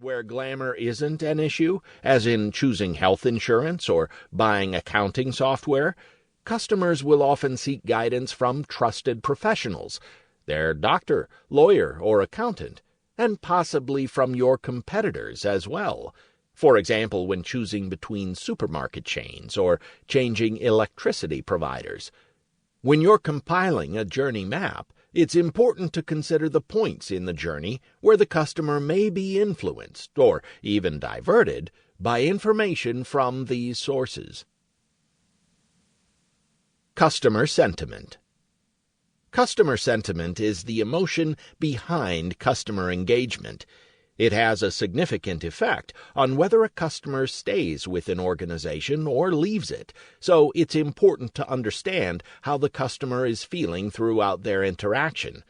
Where glamour isn't an issue, as in choosing health insurance or buying accounting software, customers will often seek guidance from trusted professionals, their doctor, lawyer, or accountant, and possibly from your competitors as well. For example, when choosing between supermarket chains or changing electricity providers. When you're compiling a journey map, it's important to consider the points in the journey where the customer may be influenced or even diverted by information from these sources. Customer sentiment. Customer sentiment is the emotion behind customer engagement. It has a significant effect on whether a customer stays with an organization or leaves it, so it's important to understand how the customer is feeling throughout their interaction.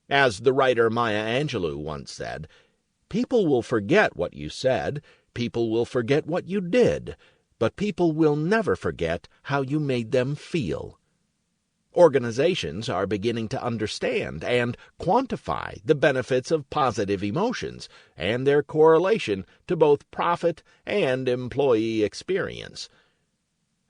As the writer Maya Angelou once said, "People will forget what you said, people will forget what you did, but people will never forget how you made them feel." Organizations are beginning to understand and quantify the benefits of positive emotions and their correlation to both profit and employee experience.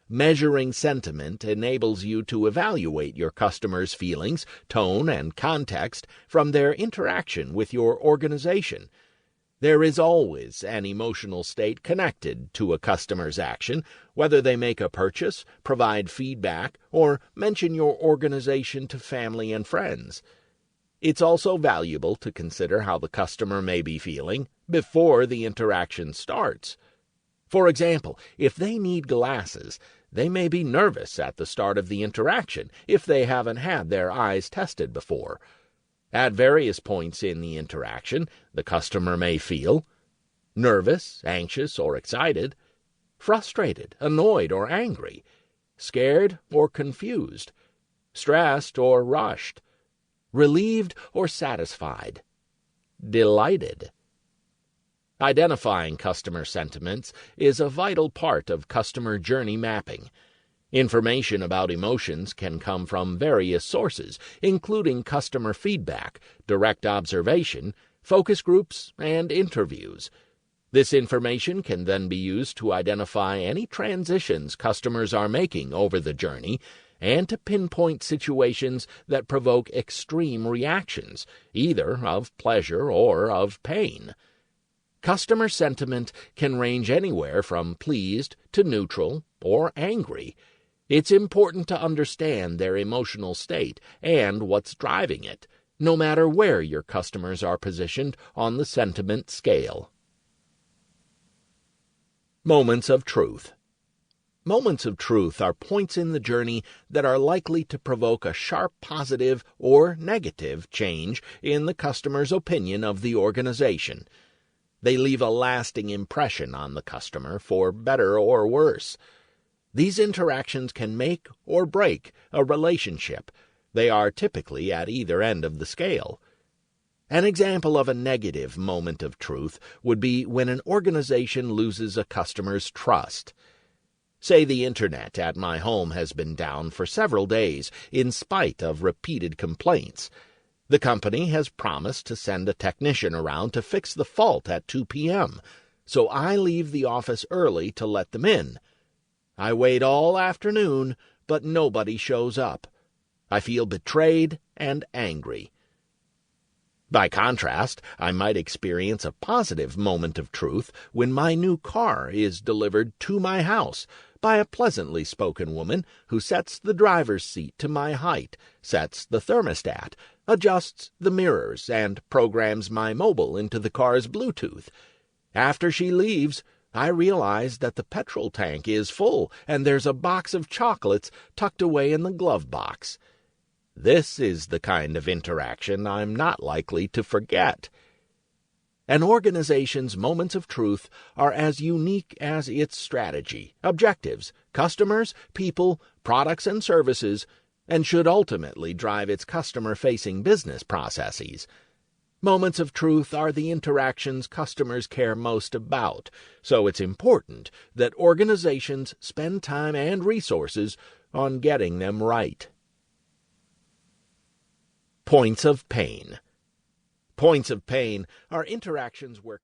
Measuring sentiment enables you to evaluate your customers' feelings, tone, and context from their interaction with your organization. There is always an emotional state connected to a customer's action, whether they make a purchase, provide feedback, or mention your organization to family and friends. It's also valuable to consider how the customer may be feeling before the interaction starts. For example, if they need glasses, they may be nervous at the start of the interaction if they haven't had their eyes tested before. At various points in the interaction, the customer may feel nervous, anxious, or excited, frustrated, annoyed, or angry, scared or confused, stressed or rushed, relieved or satisfied, delighted. Identifying customer sentiments is a vital part of customer journey mapping. Information about emotions can come from various sources, including customer feedback, direct observation, focus groups, and interviews. This information can then be used to identify any transitions customers are making over the journey and to pinpoint situations that provoke extreme reactions, either of pleasure or of pain. Customer sentiment can range anywhere from pleased to neutral or angry. It's important to understand their emotional state and what's driving it, no matter where your customers are positioned on the sentiment scale. Moments of truth. Moments of truth are points in the journey that are likely to provoke a sharp positive or negative change in the customer's opinion of the organization. They leave a lasting impression on the customer, for better or worse. These interactions can make or break a relationship. They are typically at either end of the scale. An example of a negative moment of truth would be when an organization loses a customer's trust. Say the internet at my home has been down for several days in spite of repeated complaints. The company has promised to send a technician around to fix the fault at 2 p.m., so I leave the office early to let them in. I wait all afternoon, but nobody shows up. I feel betrayed and angry. By contrast, I might experience a positive moment of truth when my new car is delivered to my house by a pleasantly spoken woman who sets the driver's seat to my height, sets the thermostat, adjusts the mirrors, and programs my mobile into the car's Bluetooth. After she leaves, I realize that the petrol tank is full and there's a box of chocolates tucked away in the glove box. This is the kind of interaction I'm not likely to forget. An organization's moments of truth are as unique as its strategy, objectives, customers, people, products, and services, and should ultimately drive its customer-facing business processes. Moments of truth are the interactions customers care most about, so it's important that organizations spend time and resources on getting them right. Points of pain. Points of pain are interactions where